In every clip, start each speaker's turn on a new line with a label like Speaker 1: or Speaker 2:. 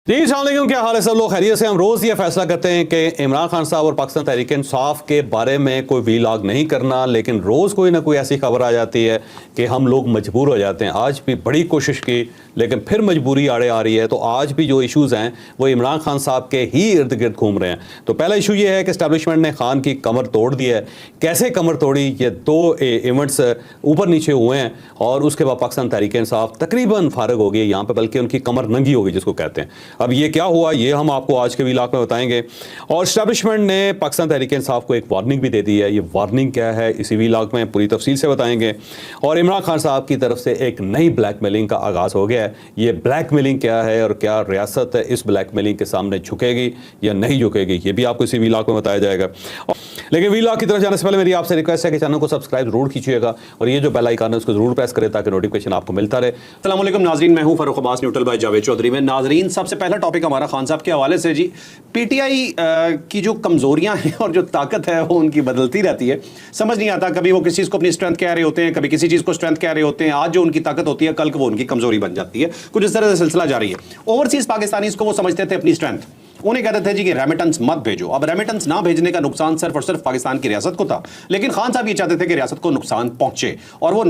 Speaker 1: जी अस्सलाम वालेकुम, क्या हाल है सब लोग? खैरियत से? हम रोज़ ये फैसला करते हैं कि इमरान खान साहब और पाकिस्तान तहरीक इंसाफ के बारे में कोई वीलॉग नहीं करना, लेकिन रोज़ कोई ना कोई ऐसी खबर आ जाती है कि हम लोग मजबूर हो जाते हैं। आज भी बड़ी कोशिश की लेकिन फिर मजबूरी आड़े आ रही है। तो आज भी जो इश्यूज़ हैं वो इमरान खान साहब के ही इर्द गिर्द घूम रहे हैं। तो पहला इशू ये है कि इस्टेब्लिशमेंट ने खान की कमर तोड़ दी है। कैसे कमर तोड़ी? ये दो इवेंट्स ऊपर नीचे हुए हैं और उसके बाद पाकिस्तान तहरीक इंसाफ तकरीबन फारग हो गई यहाँ पर, बल्कि उनकी कमर नंगी हो गई जिसको कहते हैं। अब ये क्या हुआ ये हम आपको आज के व्लॉग में बताएंगे। और इस्टेब्लिशमेंट ने पाकिस्तान तहरीक इंसाफ को एक वार्निंग भी दे दी है। ये वार्निंग क्या है इसी व्लॉग में पूरी तफसील से बताएंगे। और इमरान खान साहब की तरफ से एक नई ब्लैकमेलिंग का आगाज़ हो गया है। ये ब्लैकमेलिंग क्या है और क्या रियासत इस ब्लैकमेलिंग के सामने झुकेगी या नहीं झुकेगी, ये भी आपको इसी व्लॉग में बताया जाएगा। लेकिन व्लॉग की तरफ जाने से पहले मेरी आपसे रिक्वेस्ट है कि चैनल को सब्सक्राइब जरूर कीजिएगा और ये जो बेल आइकन है उसको जरूर प्रेस करें ताकि नोटिफिकेशन आपको मिलता रहे।
Speaker 2: अस्सलाम वालेकुम नाज़रीन, मैं हूं फरूख अब्बास न्यूट्रल बाय जावेद चौधरी में। नाज़रीन, सबसे पहला टॉपिक हमारा खान साहब के हवाले से। जी, पीटीआई की जो कमजोरियां हैं और जो ताकत है वो उनकी बदलती रहती है। समझ नहीं आता, कभी वो किसी चीज़ को अपनी स्ट्रेंथ कह रहे होते हैं, कभी किसी चीज़ को स्ट्रेंथ कह रहे होते हैं। आज जो उनकी ताकत होती है कल को वो उनकी कमजोरी बन जाती है। कुछ इस तरह से सिलसिला जारी है। ओवरसीज पाकिस्तानीज को वो समझते थे अपनी स्ट्रेंथ। उन्हें कहते थे जी कि रेमिटेंस मत भेजो। अब रेमिटेंस ना भेजने का नुकसान सिर्फ और सिर्फ पाकिस्तान की रियासत को था, लेकिन खान साहब ये चाहते थे कि रियासत को नुकसान पहुंचे। और वो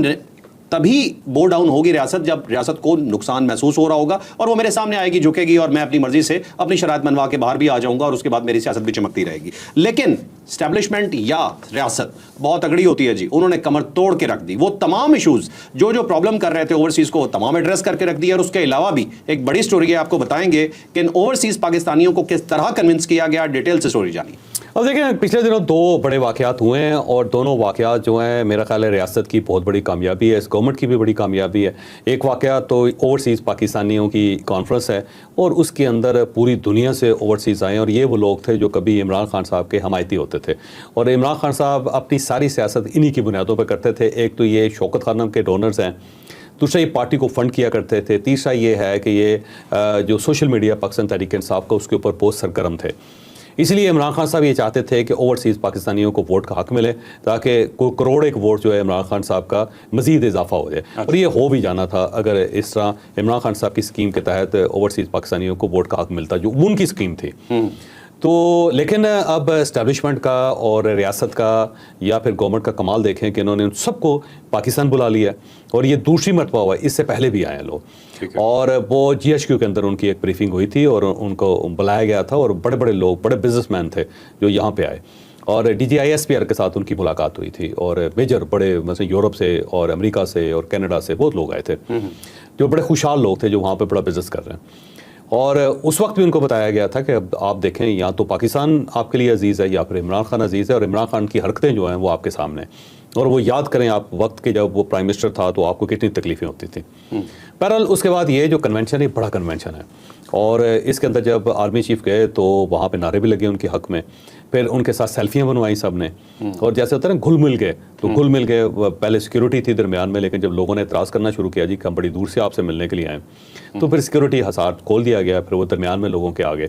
Speaker 2: तभी बो डाउन होगी रियासत जब रियासत को नुकसान महसूस हो रहा होगा और वो मेरे सामने आएगी, झुकेगी और मैं अपनी मर्जी से अपनी शराइत मनवा के बाहर भी आ जाऊंगा और उसके बाद मेरी सियासत भी चमकती रहेगी। लेकिन स्टैब्लिशमेंट या रियासत बहुत तगड़ी होती है जी। उन्होंने कमर तोड़ के रख दी। वो तमाम इशूज जो जो प्रॉब्लम कर रहे थे ओवरसीज को, वो तमाम एड्रेस करके रख दिया। और उसके अलावा भी एक बड़ी स्टोरी है, आपको बताएंगे कि इन ओवरसीज पाकिस्तानियों को किस तरह कन्विंस किया गया। डिटेल से स्टोरी जानी।
Speaker 1: अब देखिए, पिछले दिनों दो बड़े वाक़यात हुए हैं और दोनों वाक़यात जो हैं मेरा ख्याल है रियासत की बहुत बड़ी कामयाबी है, इस गवर्नमेंट की भी बड़ी कामयाबी है। एक वाक़या तो ओवरसीज़ पाकिस्तानियों की कॉन्फ्रेंस है और उसके अंदर पूरी दुनिया से ओवरसीज़ आए और ये वो लोग थे जो कभी इमरान खान साहब के हमायती होते थे और इमरान खान साहब अपनी सारी सियासत इन्हीं की बुनियादों पर करते थे। एक तो ये शौकत खानम के डोनर्स हैं, दूसरा ये पार्टी को फंड किया करते थे, तीसरा ये है कि ये जो सोशल मीडिया पाकिस्तान तहरीक इंसाफ का उसके ऊपर बहुत सरगर्म थे। इसलिए इमरान खान साहब ये चाहते थे कि ओवरसीज़ पाकिस्तानियों को वोट का हक मिले ताकि कोई करोड़ एक वोट जो है इमरान खान साहब का मज़ीद इजाफा हो जाए। और ये हो भी जाना था अगर इस तरह इमरान खान साहब की स्कीम के तहत ओवरसीज़ पाकिस्तानियों को वोट का हक मिलता जो उनकी स्कीम थी। तो लेकिन अब इस्टेब्लिशमेंट का और रियासत का या फिर गवर्नमेंट का कमाल देखें कि इन्होंने उन सबको पाकिस्तान बुला लिया और ये दूसरी मरतबा हुआ। इससे पहले भी आए हैं लोग और वो GHQ के अंदर उनकी एक ब्रीफिंग हुई थी और उनको बुलाया गया था और बड़े बड़े लोग, बड़े बिजनेसमैन थे जो यहाँ पे आए और DGISPR के साथ उनकी मुलाकात हुई थी और मेजर बड़े मतलब यूरोप से और अमेरिका से और कनाडा से बहुत लोग आए थे जो बड़े खुशहाल लोग थे जो वहाँ पर बड़ा बिजनेस कर रहे हैं। और उस वक्त भी उनको बताया गया था कि अब आप देखें या तो पाकिस्तान आपके लिए अजीज़ है या फिर इमरान खान अजीज़ है और इमरान खान की हरकतें जो हैं वो आपके सामने। और वो याद करें आप वक्त के जब वो प्राइम मिनिस्टर था तो आपको कितनी तकलीफ़ें होती थी। बहरहाल उसके बाद ये जो कन्वेंशन है बड़ा कन्वेंशन है और इसके अंदर जब आर्मी चीफ गए तो वहाँ पे नारे भी लगे उनके हक़ में, फिर उनके साथ सेल्फियाँ बनवाई सब ने और जैसे होता है ना घुल मिल गए। तो घुल मिल गए, पहले सिक्योरिटी थी दरमियान में, लेकिन जब लोगों ने एतराज़ करना शुरू किया जी कि हम बड़ी दूर से आपसे मिलने के लिए आए, तो फिर सिक्योरिटी हसार खोल दिया गया, फिर वो दरमियान में लोगों के आगे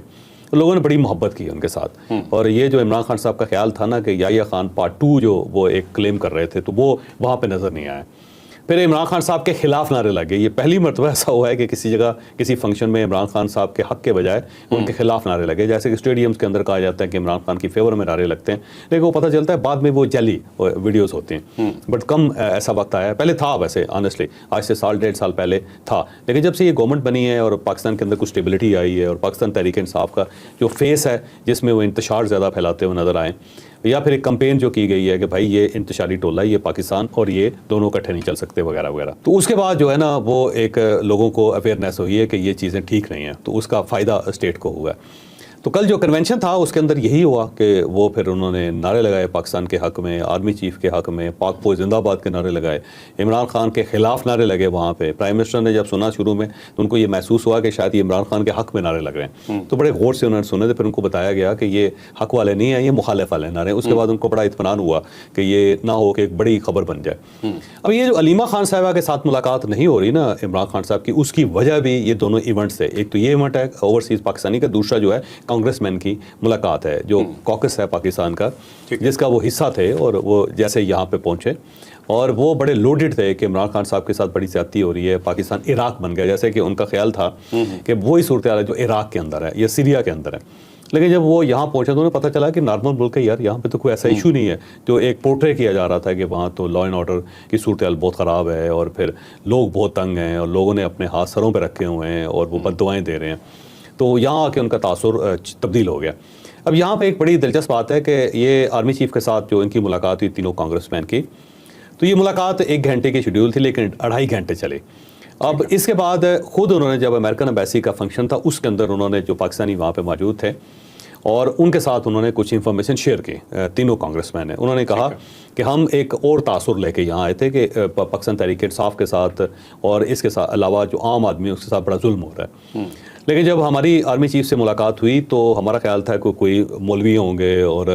Speaker 1: तो लोगों ने बड़ी मोहब्बत की उनके साथ। और ये जो इमरान खान साहब का ख्याल था ना कि याहिया खान पार्ट 2 जो वो एक क्लेम कर रहे थे तो वो वहाँ पे नज़र नहीं आया। फिर इमरान खान साहब के खिलाफ नारे लगे। ये पहली मरतबा ऐसा हुआ है कि किसी जगह किसी फंक्शन में इमरान खान साहब के हक के बजाय उनके खिलाफ नारे लगे। जैसे कि स्टेडियम्स के अंदर कहा जाता है कि इमरान खान की फेवर में नारे लगते हैं, लेकिन वो पता चलता है बाद में वो जैली वीडियोस होते हैं। बट कम ऐसा वक्त आया, पहले था वैसे ऑनेस्टली आज से साल 1.5 साल पहले था, लेकिन जब से ये गवर्नमेंट बनी है और पाकिस्तान के अंदर कुछ स्टेबिलिटी आई है और पाकिस्तान तहरीक इंसाफ का जो फेस है जिसमें वो इंतशार ज़्यादा फैलाते हुए नज़र आए या फिर एक कंपेन जो की गई है कि भाई ये इंतशारी टोला, ये पाकिस्तान और ये दोनों इकट्ठे नहीं चल सकते वगैरह वगैरह, तो उसके बाद जो है ना वो एक लोगों को अवेयरनेस हुई है कि ये चीज़ें ठीक नहीं हैं, तो उसका फ़ायदा स्टेट को हुआ। तो कल जो कन्वेंशन था उसके अंदर यही हुआ कि वो फिर उन्होंने नारे लगाए पाकिस्तान के हक़ में, आर्मी चीफ के हक़ में, पाक फौज जिंदाबाद के नारे लगाए, इमरान खान के ख़िलाफ़ नारे लगे। वहाँ पे प्राइम मिनिस्टर ने जब सुना शुरू में तो उनको ये महसूस हुआ कि शायद ये इमरान खान के हक़ में नारे लग रहे हैं, तो बड़े गौर से उन्होंने सुने थे। फिर उनको बताया गया कि ये हक़ वाले नहीं हैं, ये मुखालिफ वाले नारे। उसके बाद उनको बड़ा इत्मीनान हुआ कि ये ना हो कि एक बड़ी खबर बन जाए। अब ये जो अलीमा खान साहिबा के साथ मुलाकात नहीं हो रही ना इमरान खान साहब की, उसकी वजह भी ये दोनों इवेंट्स थे। एक तो ये इवेंट है ओवरसीज़ पाकिस्तानी का, दूसरा जो है कांग्रेसमैन की मुलाकात है जो कॉकस है पाकिस्तान का जिसका वो हिस्सा थे और वो जैसे यहाँ पे पहुँचे और वो बड़े लोडेड थे कि इमरान खान साहब के साथ बड़ी ज्यादती हो रही है, पाकिस्तान इराक बन गया, जैसे कि उनका ख्याल था कि वही सूरत हाल है जो इराक के अंदर है या सीरिया के अंदर है। लेकिन जब वो यहाँ पहुंचे तो उन्हें पता चला कि नॉर्मल मुल्क है यार, यहाँ पे तो कोई ऐसा इशू नहीं है जो एक पोर्ट्रे किया जा रहा था कि वहाँ तो लॉ एंड ऑर्डर की सूरत हाल बहुत ख़राब है और फिर लोग बहुत तंग हैं और लोगों ने अपने हाथ सरों पर रखे हुए हैं और वो बद्दुआएं दे रहे हैं। तो यहाँ आके उनका तासुर तब्दील हो गया। अब यहाँ पे एक बड़ी दिलचस्प बात है कि ये आर्मी चीफ के साथ जो इनकी मुलाकात हुई तीनों कांग्रेसमैन की, तो ये मुलाकात 1 घंटे की शेड्यूल थी लेकिन 2.5 घंटे चले। अब इसके बाद खुद उन्होंने जब अमेरिकन एम्बेसी का फंक्शन था उसके अंदर उन्होंने जो पाकिस्तानी वहाँ पे मौजूद थे और उनके साथ उन्होंने कुछ इन्फॉर्मेशन शेयर की, तीनों कांग्रेसमैन ने। उन्होंने कहा कि हम एक और तासुर लेके यहाँ आए थे कि पाकिस्तान तहरीक इंसाफ के साथ और इसके साथ अलावा जो आम आदमी है उसके साथ बड़ा जुल्म हो रहा है। लेकिन जब हमारी आर्मी चीफ से मुलाकात हुई तो हमारा ख्याल था कि कोई मौलवी होंगे और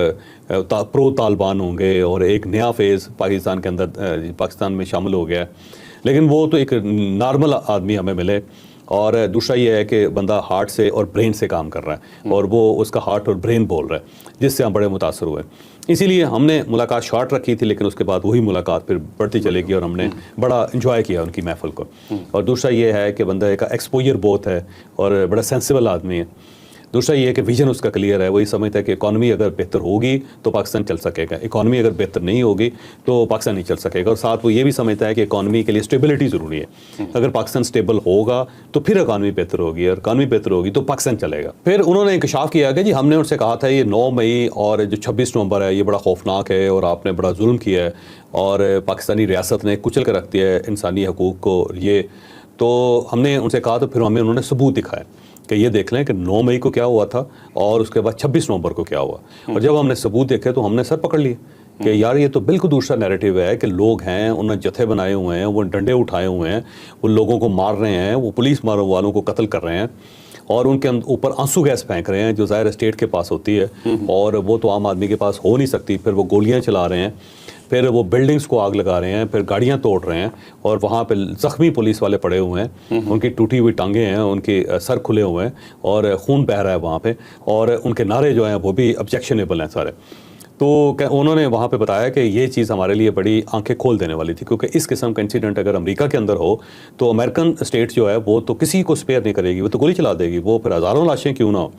Speaker 1: प्रो तालिबान होंगे और एक नया फेज़ पाकिस्तान के अंदर पाकिस्तान में शामिल हो गया। लेकिन वो तो एक नॉर्मल आदमी हमें मिले और दूसरा ये है कि बंदा हार्ट से और ब्रेन से काम कर रहा है और वो उसका हार्ट और ब्रेन बोल रहा है, जिससे हम बड़े मुतासर हुए। इसीलिए हमने मुलाकात शॉर्ट रखी थी लेकिन उसके बाद वही मुलाकात फिर बढ़ती चलेगी और हमने बड़ा इंजॉय किया उनकी महफिल को। और दूसरा ये है कि बंदा का एक्सपोजर बहुत है और बड़ा सेंसिबल आदमी है। दूसरा ये है कि विजन उसका क्लियर है, वही समझता है कि इकॉनमी अगर बेहतर होगी तो पाकिस्तान चल सकेगा, इकॉनमी अगर बेहतर नहीं होगी तो पाकिस्तान नहीं चल सकेगा। और साथ वो ये भी समझता है कि इकॉनमी के लिए स्टेबिलिटी ज़रूरी है। अगर पाकिस्तान स्टेबल होगा तो फिर इकॉनमी बेहतर होगी और इकॉनमी बेहतर होगी तो पाकिस्तान चलेगा। फिर उन्होंने इंकशाफ किया कि जी हमने उनसे कहा था ये 9 मई और जो 26 नवंबर है ये बड़ा खौफनाक है और आपने बड़ा जुल्म किया है और पाकिस्तानी रियासत ने कुचल कर रख दिया है इंसानी हकूक़ को। ये तो हमने उनसे कहा तो फिर हमें उन्होंने सबूत दिखाया कि ये देख लें कि 9 मई को क्या हुआ था और उसके बाद 26 नवंबर को क्या हुआ। और जब हमने सबूत देखे तो हमने सर पकड़ लिए कि यार ये तो बिल्कुल दूसरा नैरेटिव है कि लोग हैं, उन्होंने जत्थे बनाए हुए हैं, वो डंडे उठाए हुए हैं, वो लोगों को मार रहे हैं, वो पुलिस मारने वालों को कत्ल कर रहे हैं और उनके ऊपर आंसू गैस फेंक रहे हैं जो ज़ाहिर स्टेट के पास होती है और वो तो आम आदमी के पास हो नहीं सकती। फिर वो गोलियाँ चला रहे हैं, फिर वो बिल्डिंग्स को आग लगा रहे हैं, फिर गाड़ियां तोड़ रहे हैं और वहाँ पे ज़ख्मी पुलिस वाले पड़े हुए हैं, उनकी टूटी हुई टांगें हैं, उनके सर खुले हुए हैं और खून बह रहा है वहाँ पे और उनके नारे जो हैं वो भी ऑब्जेक्शनेबल हैं सारे। तो उन्होंने वहाँ पे बताया कि ये चीज़ हमारे लिए बड़ी आंखें खोल देने वाली थी क्योंकि इस किस्म का इंसिडेंट अगर अमेरिका के अंदर हो तो अमेरिकन स्टेट जो है वो तो किसी को स्पेयर नहीं करेगी, वो तो गोली चला देगी, वो फिर हज़ारों लाशें क्यों ना हो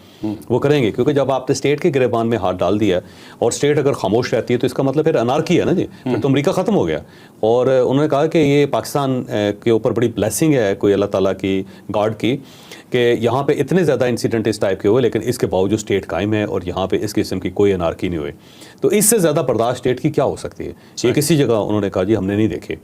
Speaker 1: वो करेंगे। क्योंकि जब आपने स्टेट के गिरेबान में हाथ डाल दिया और स्टेट अगर खामोश रहती है तो इसका मतलब फिर अनारकी है ना जी, फिर तो अमेरिका ख़त्म हो गया। और उन्होंने कहा कि ये पाकिस्तान के ऊपर बड़ी ब्लेसिंग है कोई अल्लाह ताला की, गॉड की, कि यहाँ पे इतने ज़्यादा इंसिडेंट इस टाइप के हुए लेकिन इसके बावजूद स्टेट कायम है और यहाँ पे इस किस्म की कोई अनारकी नहीं हुई। तो इससे ज़्यादा बर्दाश्त स्टेट की क्या हो सकती है, ये किसी जगह उन्होंने कहा जी हमने नहीं देखे।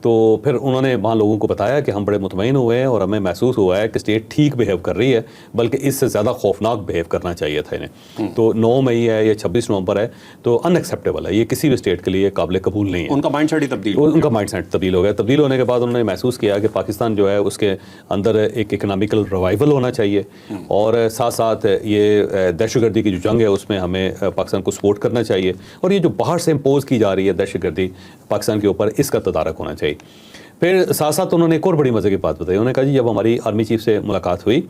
Speaker 1: तो फिर उन्होंने वहाँ लोगों को बताया कि हम बड़े मुतमईन हुए हैं और हमें महसूस हुआ है कि स्टेट ठीक बिहेव कर रही है, बल्कि इससे ज़्यादा खौफनाक बिहेव करना चाहिए था इन्हें। तो 9 मई है या 26 नवंबर है तो अनएक्सेप्टेबल है, ये किसी भी स्टेट के लिए काबिल कबूल नहीं है।
Speaker 2: उनका माइंड सेट ही तब्दील
Speaker 1: उनका माइंड सेट तब्दील हो गया। तब्दील होने के बाद उन्होंने महसूस किया कि पाकिस्तान जो है उसके अंदर एक इकनॉमिकल रिवाइवल होना चाहिए और साथ साथ ये दहशतगर्दी की जो जंग है उसमें हमें पाकिस्तान को सपोर्ट करना चाहिए और ये जो बाहर से इम्पोज की जा रही है दहशतगर्दी पाकिस्तान के ऊपर, इसका तदारक होना चाहिए। फिर साथ साथ उन्होंने एक और बड़ी मज़े की बात बताई। उन्होंने कहा जी जब हमारी आर्मी चीफ से मुलाकात हुई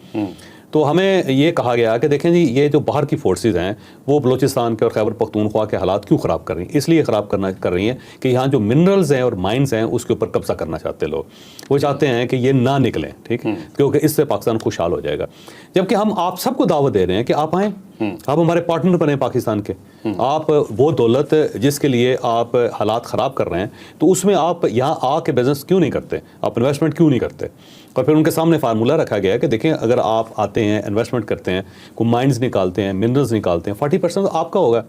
Speaker 1: तो हमें ये कहा गया कि देखें जी ये जो बाहर की फोर्सेस हैं वो बलूचिस्तान के और खैबर पख्तूनख्वा के हालात क्यों ख़राब कर रही हैं, इसलिए ख़राब कर रही हैं कि यहाँ जो मिनरल्स हैं और माइंस हैं उसके ऊपर कब्जा करना चाहते लोग, वो चाहते हैं कि ये ना निकलें, ठीक है, क्योंकि इससे पाकिस्तान खुशहाल हो जाएगा। जबकि हम आप सबको दावत दे रहे हैं कि आप आएँ, आप हमारे पार्टनर बने पाकिस्तान के, आप वो दौलत जिसके लिए आप हालात ख़राब कर रहे हैं तो उसमें आप यहाँ आके बिज़नेस क्यों नहीं करते, आप इन्वेस्टमेंट क्यों नहीं करते। और फिर उनके सामने फार्मूला रखा गया कि देखें अगर आप आते हैं, इन्वेस्टमेंट करते हैं, को माइंस निकालते हैं, मिनरल्स निकालते हैं, 40% आपका होगा,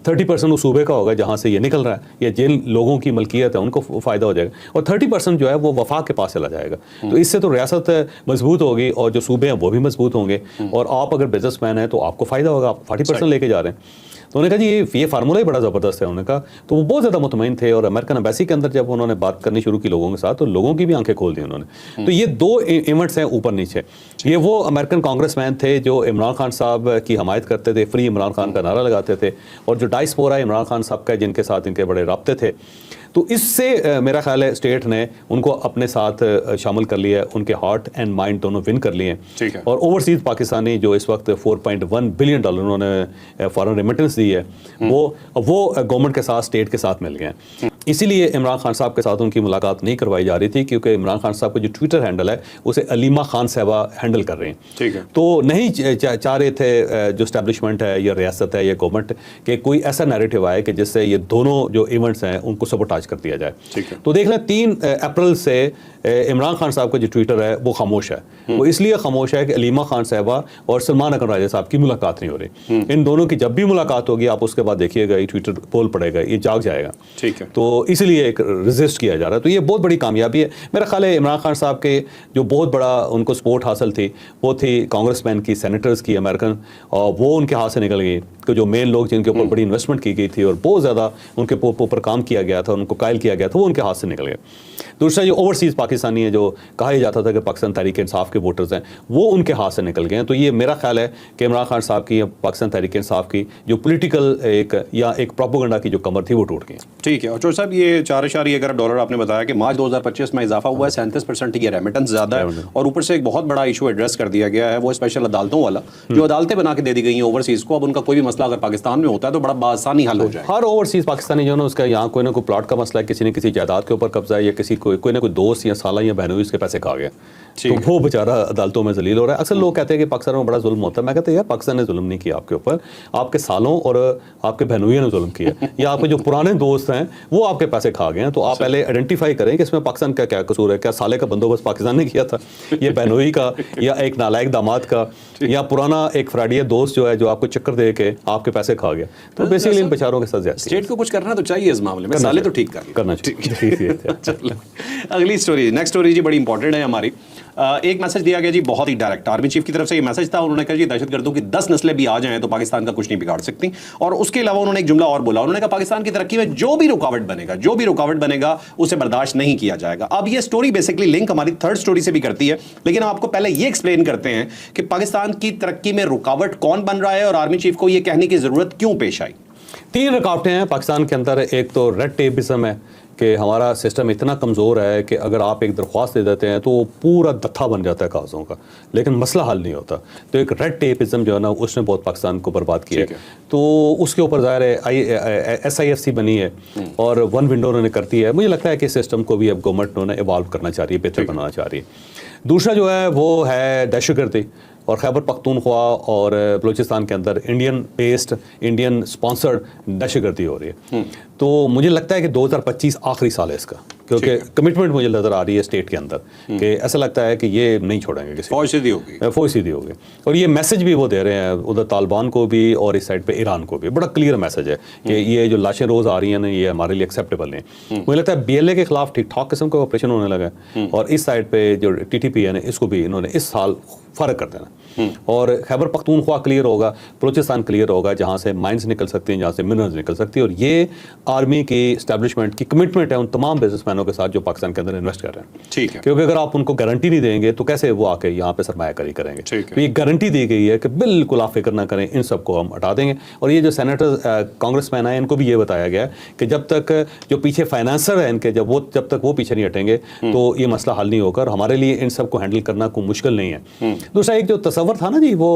Speaker 1: 30% उस सूबे का होगा जहाँ से ये निकल रहा है या जिन लोगों की मलकियत है उनको फ़ायदा हो जाएगा और 30% जो है वो वफाक के पास चला जाएगा। तो इससे तो रियासत मजबूत होगी और जो सूबे हैं वो भी मजबूत होंगे और आप अगर बिजनेसमैन हैं तो आपको फ़ायदा होगा, आप 40% लेके जा रहे हैं। तो उन्होंने कहा जी ये फार्मूला ही बड़ा ज़बरदस्त है। उन्होंने कहा तो वो बहुत ज़्यादा मुतमईन थे और अमेरिकन एम्बेसी के अंदर जब उन्होंने बात करनी शुरू की लोगों के साथ तो लोगों की भी आंखें खोल दी उन्होंने। तो ये 2 इवेंट्स हैं ऊपर नीचे। ये वो अमेरिकन कांग्रेसमैन थे जो इमरान खान साहब की हमायत करते थे, फ्री इमरान खान का नारा लगाते थे और जो डायस्पोरा इमरान खान साहब का जिनके साथ इनके बड़े राब्ते थे। तो इससे मेरा ख्याल है स्टेट ने उनको अपने साथ शामिल कर लिया है, उनके हार्ट एंड माइंड दोनों विन कर लिए हैं। और ओवरसीज पाकिस्तानी जो इस वक्त $4.1 बिलियन उन्होंने फॉरेन रेमिटेंस दी है वो गवर्नमेंट के साथ, स्टेट के साथ मिल गए हैं। इसीलिए इमरान खान साहब के साथ उनकी मुलाकात नहीं करवाई जा रही थी, क्योंकि इमरान खान साहब का जो ट्विटर हैंडल है उसे अलीमा खान साहबा हैंडल कर रहे हैं।
Speaker 2: ठीक है।
Speaker 1: तो नहीं चाह रहे थे जो स्टैब्लिशमेंट है या रियासत है या गवर्नमेंट कि कोई ऐसा नैरेटिव आए कि जिससे ये दोनों जो इवेंट्स हैं उनको सबोटाज कर दिया जाए।
Speaker 2: ठीक है।
Speaker 1: तो देख लें 3 अप्रैल से इमरान खान साहब का जो ट्विटर है वो खामोश है। वो इसलिए खामोश है कि अलीमा खान साहबा और सलमान अकरम राजा साहब की मुलाकात नहीं हो रही। इन दोनों की जब भी मुलाकात होगी आप उसके बाद देखिएगा ये ट्विटर पोल पड़ेगा, ये जाग जाएगा।
Speaker 2: ठीक है।
Speaker 1: तो इसलिए एक रेजिस्ट किया जा रहा है। तो ये बहुत बड़ी कामयाबी है। मेरा ख्याल है इमरान खान साहब के जो बहुत बड़ा उनको सपोर्ट हासिल थी वो थी कांग्रेसमैन की, सेनेटर्स की, अमेरिकन, और वो उनके हाथ से निकल गई। कि जो मेन लोग जिनके ऊपर बड़ी इन्वेस्टमेंट की गई थी और बहुत ज़्यादा उनके ऊपर काम किया गया था, उनको कायल किया गया था, वो उनके हाथ से निकल गए। दूसरा जो ओवरसीज़ पाकिस्तानी है, जो कहा ही जाता था कि पाकिस्तान तहरीक इंसाफ के वोटर्स हैं, वो उनके हाथ से निकल गए हैं। तो ये मेरा ख्याल है कि इमरान खान साहब की, पाकिस्तान तहरीक इंसाफ की जो पोलिटिकल एक प्रोपेगेंडा की जो कमर थी वो टूट गई।
Speaker 2: ठीक है। और चौधरी साहब ये $4.11 आपने बताया कि मार्च 2025 में इजाफा हुआ है, 37% ये रेमिटेंस ज़्यादा है, और ऊपर से एक बहुत बड़ा इशू एड्रेस कर दिया गया है, वो स्पेशल अदालतों वाला, जो अदालतें बना के दे दी गई हैं ओवरसीज़ को। अब उनका कोई भी मसला अगर पाकिस्तान में होता है तो बड़ा बासानी हल हो जाए।
Speaker 1: हर ओवरसीज़ पाकिस्तानी जो है उसका यहाँ कोई ना कोई प्लॉट का मसला है, किसी ने किसी जायदाद के ऊपर कब्जा है, या किसी कोई ना कोई दोस्त या साला या बहनोई उसके पैसे खा गया, तो वो बेचारा अदालतों में जलील हो रहा है। अक्सर लोग कहते हैं कि पाकिस्तान में बड़ा जुल्म होता है। मैं कहता हूं यार पाकिस्तान ने जुल्म नहीं किया आपके ऊपर, आपके सालों और आपके बहनोइयों ने जुल्म किया, या आपके जो पुराने दोस्त हैं वो आपके पैसे खा गए हैं। तो आप पहले आइडेंटिफाई करें कि इसमें पाकिस्तान का क्या कसूर है। क्या साले का बंदोबस्त पाकिस्तान ने किया था, ये बहनोई का, या एक नालायक दामाद का, या पुराना एक फ्राडिया दोस्त जो है जो आपको चक्कर दे के आपके पैसे खा गया। तो बेसिकली इन बेचारों के साथ ज्यादती है।
Speaker 2: स्टेट को कुछ करना तो चाहिए इस मामले में, साले तो ठीक
Speaker 1: करना चाहिए।
Speaker 2: अगली स्टोरी, नेक्स्ट स्टोरी जी बड़ी इंपॉर्टेंट है हमारी। एक मैसेज दिया गया जी बहुत ही डायरेक्ट, आर्मी चीफ की तरफ से ये मैसेज था। उन्होंने कहा जी दहशतगर्दों की 10 नस्लें भी आ जाएं तो पाकिस्तान का कुछ नहीं बिगाड़ सकती। और उसके अलावा उन्होंने एक जुमला और बोला, उन्होंने कहा पाकिस्तान की तरक्की में जो भी रुकावट बनेगा उसे बर्दाश्त नहीं किया जाएगा। अब ये स्टोरी बेसिकली लिंक हमारी थर्ड स्टोरी से भी करती है, लेकिन हम आपको पहले ये एक्सप्लेन करते हैं कि पाकिस्तान की तरक्की में रुकावट कौन बन रहा है और आर्मी चीफ को ये कहने की जरूरत क्यों पेश आई।
Speaker 1: 3 रुकावटें हैं पाकिस्तान के अंदर। एक तो रेड टेपिज्म है कि हमारा सिस्टम इतना कमज़ोर है कि अगर आप एक दरख्वास्त दे देते हैं तो वो पूरा दत्था बन जाता है कागज़ों का, लेकिन मसला हल नहीं होता। तो एक रेड टेपिज्म जो है ना उसने बहुत पाकिस्तान को बर्बाद किया है। तो उसके ऊपर ज़ाहिर है SIFC बनी है और वन विंडो उन्होंने करती है। मुझे लगता है कि सिस्टम को भी अब गवर्नमेंट उन्होंने इवॉल्व करना चाह रही है, बेहतर बनाना चाह रही है। दूसरा जो है वो है दहशतगर्दी, और खैबर पख्तूनख्वा और बलूचिस्तान के अंदर इंडियन बेस्ड, इंडियन स्पॉन्सर्ड दहशतगर्दी हो रही है। तो मुझे लगता है कि 2025 आखिरी साल है इसका, क्योंकि कमिटमेंट मुझे नज़र आ रही है स्टेट के अंदर कि ऐसा लगता है कि ये नहीं छोड़ेंगे किसी, फौज सीधी होगी। और ये मैसेज भी वो दे रहे हैं उधर तालिबान को भी और इस साइड पे ईरान को भी। बड़ा क्लियर मैसेज है कि ये जो लाशें रोज़ आ रही हैं ना ये हमारे लिए एक्सेप्टेबल नहीं। मुझे लगता है BLA के खिलाफ ठीक ठाक किस्म का ऑपरेशन होने लगा है, और इस साइड पे जो TTP है ना इसको भी इन्होंने इस साल फ़र्क कर देना। और खैबर पख्तूनख्वा क्लियर होगा, बलूचिस्तान क्लियर होगा, जहाँ से माइंस निकल सकती हैं, जहाँ से मिनरल्स निकल सकती हैं। और ये आर्मी की इस्टेब्लिशमेंट की कमिटमेंट है उन तमाम बिजनेसमैनों के साथ जो पाकिस्तान के अंदर इन्वेस्ट कर रहे हैं।
Speaker 2: ठीक है।
Speaker 1: क्योंकि अगर आप उनको गारंटी नहीं देंगे तो कैसे वो आके यहाँ पे सरमायाकारी करेंगे। तो ये गारंटी दी गई है कि बिल्कुल आप फिक्र ना करें, इन सबको हम हटा देंगे। और ये जो सेनेटर कांग्रेसमैन है इनको भी ये बताया गया कि जब तक जो पीछे फाइनेंसर है इनके जब तक वो पीछे नहीं हटेंगे तो ये मसला हल नहीं होगा। हमारे लिए इन सबको हैंडल करना कोई मुश्किल नहीं है। दूसरा एक जो तस्वर था ना जी वो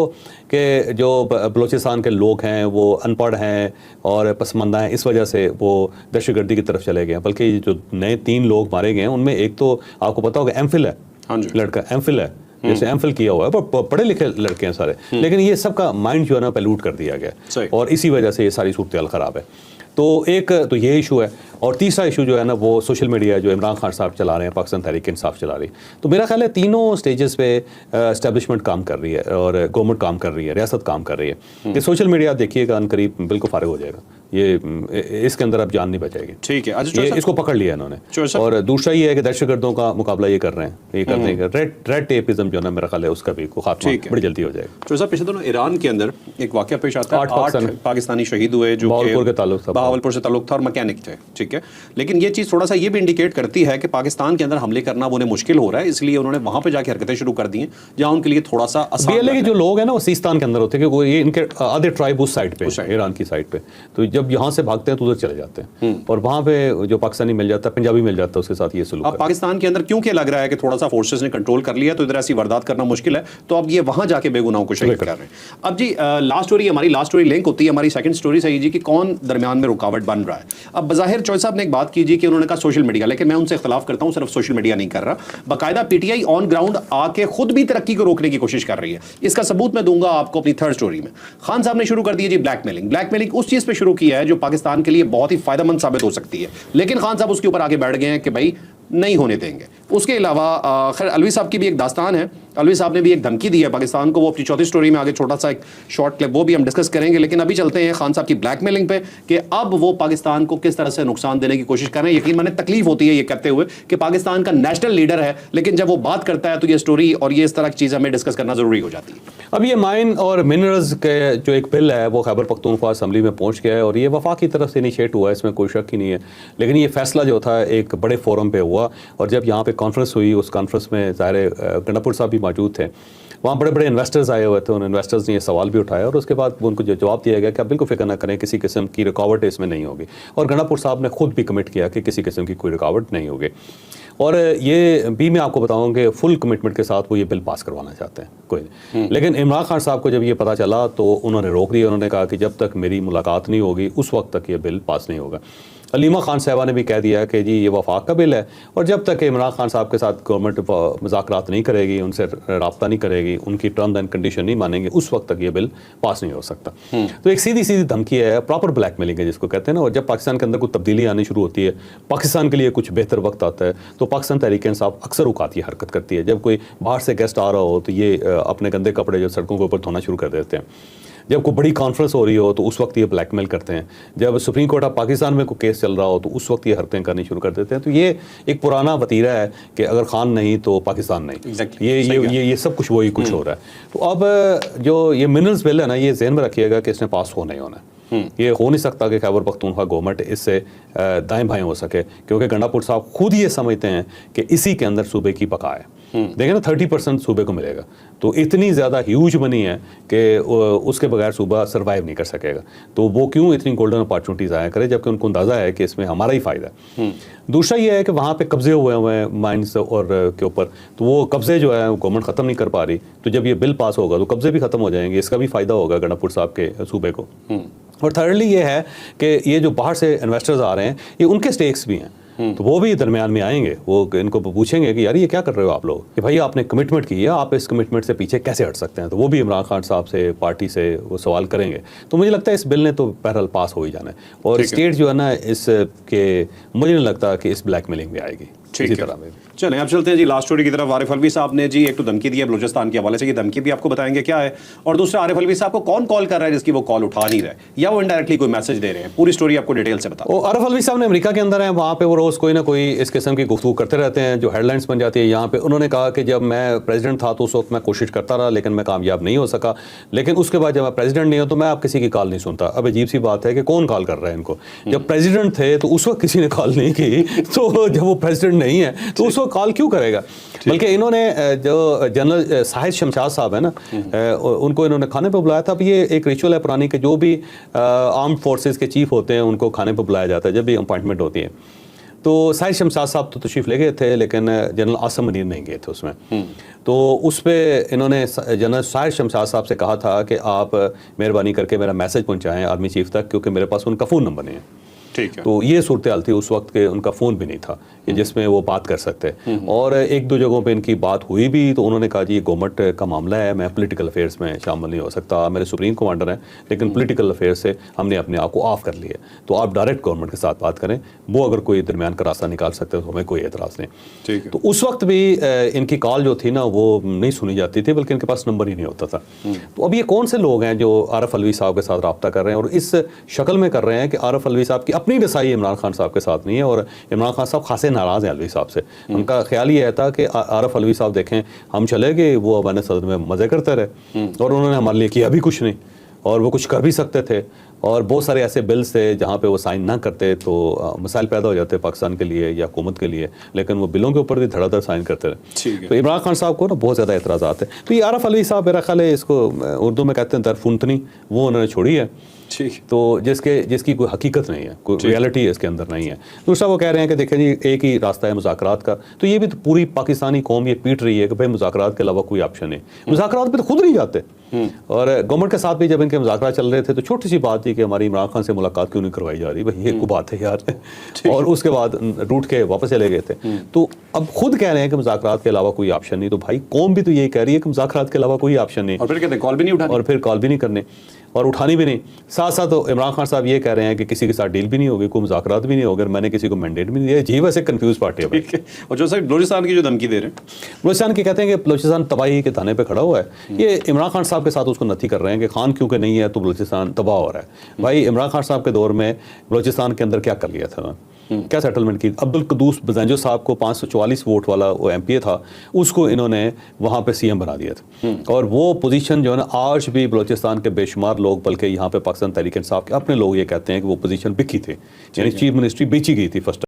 Speaker 1: कि जो बलूचिस्तान के लोग हैं वो अनपढ़ हैं और पसमंदा हैं, इस वजह से वो दहशतगर्दी की तरफ चले गए हैं। बल्कि जो नए 3 लोग मारे गए हैं उनमें एक तो आपको पता होगा एमफिल है, लड़का एमफिल है, जैसे एमफिल किया हुआ है, पर पढ़े लिखे लड़के हैं सारे, लेकिन ये सबका माइंड जो है ना पैल्यूट कर दिया गया और इसी वजह से ये सारी सूरत खराब है। तो एक तो ये इशू है, और तीसरा इशू जो है ना वो सोशल मीडिया जो इमरान खान साहब चला रहे हैं, पाकिस्तान तहरीक इंसाफ चला रही है। तो मेरा ख्याल है तीनों स्टेजेस पे एस्टेब्लिशमेंट काम कर रही है और गवर्नमेंट काम कर रही है, रियासत काम कर रही है। कि सोशल मीडिया देखिएगा अनकरीब बिल्कुल फारिग हो जाएगा, ये इसके अंदर अब जान नहीं बचेगी।
Speaker 2: ठीक है,
Speaker 1: ये इसको पकड़ लिया इन्होंने। और दूसरा ये है कि दहशतगर्दों का मुकाबला ये कर रहे हैं, ये कर देंगे। रेड टेपिज्म जो है ना मेरा ख्याल है उसका भी खात्मा बड़ी जल्दी हो जाएगा।
Speaker 2: तो पिछले दिनों ईरान के अंदर एक वाकया पेश आता है, 8 पाकिस्तानी शहीद हुए जो
Speaker 1: बहावलपुर
Speaker 2: से ताल्लुक था और मैकेनिक थे। ठीक है, लेकिन ये चीज़ थोड़ा सा ये भी इंडिकेट करती है कि पाकिस्तान के अंदर हमले करना उन्हें मुश्किल हो रहा है, इसलिए उन्होंने वहां पे जाके हरकतें शुरू कर दी हैं जहां उनके लिए थोड़ा सा BLA
Speaker 1: के जो लोग हैं ना वो सीस्तान के अंदर होते हैं, क्योंकि ये इनके आधे ट्राइब उस साइड पे ईरान की साइड पे। तो जब यहाँ से भागते हैं तो उधर चले जाते हैं, और वहाँ पे जो पाकिस्तानी मिल जाता है, पंजाबी मिल जाता है, उसके साथ ये सलूक
Speaker 2: अब पाकिस्तान के अंदर क्योंकि लग रहा है कि थोड़ा सा फोर्सेस ने कंट्रोल कर लिया तो इधर ऐसी वारदात करना मुश्किल है, तो अब ये वहां जाके बेगुनाहों को शहीद कर रहे हैं। अब जी लास्ट स्टोरी, हमारी लास्ट स्टोरी लिंक होती है हमारी सेकंड स्टोरी से जी कि कौन दरमियान में रुकावट बन रहा है। अब बज़ाहिर चौधरी साहब ने एक बात की जी कि उन्होंने कहा सोशल मीडिया, लेकिन मैं उनसे इख्तलाफ करता हूं, सिर्फ सोशल मीडिया नहीं कर रहा, बाकायदा पीटीआई ऑन ग्राउंड आके खुद भी तरक्की को रोकने की कोशिश कर रही है। इसका सबूत मैं दूंगा आपको अपनी थर्ड स्टोरी में। खान साहब ने शुरू कर दी जी ब्लैकमेलिंग। ब्लैकमेलिंग उस चीज पे शुरू किया है जो पाकिस्तान के लिए बहुत ही फायदेमंद साबित हो सकती है, लेकिन खान साहब उसके ऊपर आगे बैठ गए हैं कि भाई नहीं होने देंगे। उसके अलावा खैर अलवी साहब की भी एक दास्तान है, अलवी साहब ने भी एक धमकी दी है पाकिस्तान को, वो अपनी चौथी स्टोरी में आगे छोटा सा एक शॉर्ट क्लिप वो भी हम डिस्कस करेंगे, लेकिन अभी चलते हैं खान साहब की ब्लैकमेलिंग पे कि अब वो पाकिस्तान को किस तरह से नुकसान देने की कोशिश कर रहे हैं। यकीन माने तकलीफ होती है ये कहते हुए कि पाकिस्तान का नेशनल लीडर है, लेकिन जब वो बात करता है तो ये स्टोरी और ये इस तरह की चीज़ हमें डिस्कस करना जरूरी हो जाती है।
Speaker 1: अब ये माइन और मिनरल्स के जो एक बिल है वो खैबर पख्तूनख्वा असम्बली में पहुंच गया है, और ये वफाक की तरफ से इनिशिएट हुआ है, इसमें कोई शक ही नहीं है। लेकिन ये फैसला जो था एक बड़े फोरम पे हुआ, और जब यहाँ पे कॉन्फ्रेंस हुई, उस कॉन्फ्रेंस में ज़ाहिर गंडापुर साहब भी मौजूद थे, वहाँ बड़े बड़े इन्वेस्टर्स आए हुए थे, उन इन्वेस्टर्स ने ये सवाल भी उठाया, और उसके बाद उनको जो जवाब दिया गया कि आप बिल्कुल फिक्र ना करें, किसी किस्म की रुकावट इसमें नहीं होगी। और गंडापुर साहब ने खुद भी कमिट किया कि किसी किस्म की कोई रुकावट नहीं होगी, और ये भी मैं आपको बताऊं कि फुल कमिटमेंट के साथ वो ये बिल पास करवाना चाहते हैं कोई नहीं। लेकिन इमरान खान साहब को जब ये पता चला तो उन्होंने रोक दिया, उन्होंने कहा कि जब तक मेरी मुलाकात नहीं होगी उस वक्त तक ये बिल पास नहीं होगा। अलीमा खान साहबा ने भी कह दिया कि जी ये वफाक का बिल है, और जब तक इमरान खान साहब के साथ गवर्नमेंट मुज़ाकरात नहीं करेगी, उनसे रब्ता नहीं करेगी, उनकी टर्म्स एंड कंडीशन नहीं मानेंगे, उस वक्त तक ये बिल पास नहीं हो सकता। तो एक सीधी सीधी धमकी है, प्रॉपर ब्लैकमेलिंग है जिसको कहते हैं ना। और जब पाकिस्तान के अंदर कोई तब्दीली आनी शुरू होती है, पाकिस्तान के लिए कुछ बेहतर वक्त आता है, तो पाकिस्तान तहरीक-ए-इंसाफ अक्सर औकात ये हरकत करती है। जब कोई बाहर से गेस्ट आ रहा हो तो ये अपने गंदे कपड़े जो सड़कों के ऊपर धोना शुरू कर देते हैं। जब कोई बड़ी कॉन्फ्रेंस हो रही हो तो उस वक्त ये ब्लैकमेल करते हैं। जब सुप्रीम कोर्ट ऑफ पाकिस्तान में कोई केस चल रहा हो तो उस वक्त ये हरकतें करनी शुरू कर देते हैं। तो ये एक पुराना वतीरा है कि अगर खान नहीं तो पाकिस्तान नहीं।
Speaker 2: Exactly.
Speaker 1: ये सब कुछ वही कुछ हो रहा है। तो अब जो ये मिनरल्स बिल है ना, ये ज़हन में रखिएगा कि इसने पास हो नहीं होना। ये हो नहीं सकता कि खैबर पख्तूनख्वा गवर्नमेंट इससे दाएं बाएं हो सके, क्योंकि गंडापुर साहब खुद ये समझते हैं कि इसी के अंदर सूबे की बका है। देखें ना, 30% सूबे को मिलेगा, तो इतनी ज़्यादा ह्यूज मनी है कि उसके बगैर सूबा सर्वाइव नहीं कर सकेगा। तो वो क्यों इतनी गोल्डन अपॉर्चुनिटीज़ आया करे, जबकि उनको अंदाज़ा है कि इसमें हमारा ही फ़ायदा है। दूसरा ये है कि वहाँ पे कब्जे हुए हैं माइंस और के ऊपर, तो वो कब्जे जो है गवर्नमेंट ख़त्म नहीं कर पा रही। तो जब ये बिल पास होगा तो कब्जे भी ख़त्म हो जाएंगे, इसका भी फ़ायदा होगा गंडापुर साहब के सूबे को। और थर्डली ये है कि ये जो बाहर से इन्वेस्टर्स आ रहे हैं, ये उनके स्टेक्स भी हैं, तो वो भी दरमियान में आएंगे। वो इनको पूछेंगे कि यार ये क्या कर रहे हो आप लोग, कि भाई आपने कमिटमेंट की है, आप इस कमिटमेंट से पीछे कैसे हट सकते हैं। तो वो भी इमरान खान साहब से, पार्टी से वो सवाल करेंगे। तो मुझे लगता है इस बिल ने तो बहरहाल पास हो ही जाना है। और स्टेट जो है ना, इसके मुझे नहीं लगता कि इस ब्लैकमेलिंग में आएगी इसी तरह में।
Speaker 2: चलें अब चलते हैं जी लास्ट स्टोरी की तरफ। आरिफ अलवी साहब ने जी एक तो धमकी दी है बलूचिस्तान के हवाले से, ये धमकी भी आपको बताएंगे क्या है, और दूसरा आरिफ अलवी साहब को कौन कॉल कर रहा है जिसकी वो कॉल उठा नहीं रहे, या वो इनडायरेक्टली कोई मैसेज दे रहे हैं। पूरी स्टोरी आपको डिटेल से बता।
Speaker 1: आरिफ अलवी साहब ने अमेरिका के अंदर हैं, वहाँ पे वो रोज़ कोई ना कोई इस किस्म की गुफ्तगू करते रहते हैं जो हेडलाइंस बन जाती है। यहाँ पे उन्होंने कहा कि जब मैं प्रेसिडेंट था तो उस वक्त मैं कोशिश करता रहा, लेकिन मैं कामयाब नहीं हो सका, लेकिन उसके बाद जब मैं प्रेसिडेंट नहीं हूँ तो मैं आप किसी की कॉल नहीं सुनता। अब अजीब सी बात है कि कौन कॉल कर रहा है इनको। जब प्रेसिडेंट थे तो उस वक्त किसी ने कॉल नहीं की, तो जब वो प्रेसिडेंट नहीं है तो उस वक्त कॉल क्यों करेगा। बल्कि इन्होंने जो जनरल साहिद शमशाद साहब है ना, उनको इन्होंने खाने पे बुलाया था। अब ये एक रिचुअल है पुरानी कि जो भी आर्म्ड फोर्सेस के चीफ होते हैं उनको खाने पे बुलाया जाता है जब भी अपॉइंटमेंट होती है। तो साहिद शमशाद साहब तो तशरीफ़ ले गए थे, लेकिन जनरल आसम मुनीर नहीं गए थे उसमें। तो उस पर इन्होंने जनरल साहिद शमशाद साहब से कहा था कि आप मेहरबानी करके मेरा मैसेज पहुँचाएँ आर्मी चीफ तक, क्योंकि मेरे पास उनका फ़ोन नंबर नहीं है।
Speaker 2: ठीक है।
Speaker 1: तो ये सूरत हाल थी उस वक्त के, उनका फ़ोन भी नहीं था कि जिसमें वो बात कर सकते। और एक दो जगहों पे इनकी बात हुई भी, तो उन्होंने कहा जी ये गवर्नमेंट का मामला है, मैं पॉलिटिकल अफेयर्स में शामिल नहीं हो सकता, मेरे सुप्रीम कमांडर हैं, लेकिन पॉलिटिकल अफेयर्स से हमने अपने आप को ऑफ कर लिया। तो आप डायरेक्ट गवर्नमेंट के साथ बात करें, वो अगर कोई दरमियान का रास्ता निकाल सकते हैं तो हमें कोई एतराज़ नहीं।
Speaker 2: ठीक है।
Speaker 1: तो उस वक्त भी इनकी कॉल जो थी ना वो नहीं सुनी जाती थी, बल्कि इनके पास नंबर ही नहीं होता था। तो अब ये कौन से लोग हैं जो आरिफ अलवी साहब के साथ रब्ता कर रहे हैं, और इस शक्ल में कर रहे हैं कि आरिफ अलवी साहब की अपनी रसाई इमरान खान साहब के साथ नहीं है, और इमरान खान साहब खासे नाराज़ हैं अलवी साहब से। उनका ख्याल ये था कि आरिफ अलवी साहब देखें हम चले गए, वो अफगान सदर में मज़े करते रहे, और उन्होंने हमारे लिए किया भी कुछ नहीं, और वो कुछ कर भी सकते थे। और बहुत सारे ऐसे बिल्स थे जहाँ पे वो साइन ना करते तो मसाइल पैदा हो जाते पाकिस्तान के लिए या हुकूमत के लिए, लेकिन वो बिलों के ऊपर भी धड़ाधड़ साइन करते रहे। तो इमरान खान साहब को ना बहुत ज़्यादा एतराज़ात है। तो ये आरिफ अलवी साहब मेरा ख्याल है, इसको उर्दू में कहते हैं दरफुंतनी, वो उन्होंने छोड़ी है।
Speaker 2: ठीक।
Speaker 1: तो जिसकी कोई हकीकत नहीं है, कोई रियलिटी इसके अंदर नहीं है। दूसरा वो कह रहे हैं कि देखें जी एक ही रास्ता है मुज़ाकरात का, तो ये भी तो पूरी पाकिस्तानी कौम ये पीट रही है कि भाई मुज़ाकरात के अलावा कोई ऑप्शन नहीं। मुज़ाकरात पे तो खुद नहीं जाते। और गवर्नमेंट के साथ भी जब इनके मुज़ाकरात चल रहे थे तो छोटी सी बात थी कि हमारी इमरान खान से मुलाकात क्यों नहीं करवाई जा रही, भाई ये को बात है यार। और उसके बाद रूट के वापस चले गए थे। तो अब खुद कह रहे हैं कि मुज़ाकरात के अलावा कोई ऑप्शन नहीं, तो भाई कौम भी तो यही कह रही है कि मुज़ाकरात के अलावा कोई ऑप्शन नहीं।
Speaker 2: और फिर कहते हैं कॉल भी नहीं उठानी,
Speaker 1: और फिर कॉल भी नहीं करने और उठानी भी नहीं। साथ साथ तो इमरान खान साहब ये कह रहे हैं कि किसी के साथ डील भी नहीं होगी, कोई मुज़ाकरात भी नहीं होगा, मैंने किसी को मैंडेट भी नहीं दिया। जी वैसे कंफ्यूज पार्टी है।
Speaker 2: ठीक है। और जो सर बलूचिस्तान की जो धमकी दे रहे हैं,
Speaker 1: बलूचिस्तान की कहते हैं कि बलूचिस्तान तबाही के थाने पे खड़ा हुआ है। ये इमरान खान साहब के साथ उसको नथी कर रहे हैं कि खान क्योंकि नहीं है तो बलूचिस्तान तबाह हो रहा है। भाई इमरान खान साहब के दौर में बलूचिस्तान के अंदर क्या कर लिया था, क्या सेटलमेंट की। अब्दुल कदूस बज़ंजो साहब को 544 वोट वाला वो एमपीए था, उसको इन्होंने वहाँ पे सीएम बना दिया था। और वो पोजीशन जो है ना आज भी बलूचिस्तान के बेशुमार लोग, बल्कि यहाँ पे पाकिस्तान तहरीक इंसाफ के अपने लोग ये कहते हैं कि वो पोजीशन बिकी थी, यानी चीफ मिनिस्ट्री बेची गई थी फर्स्ट।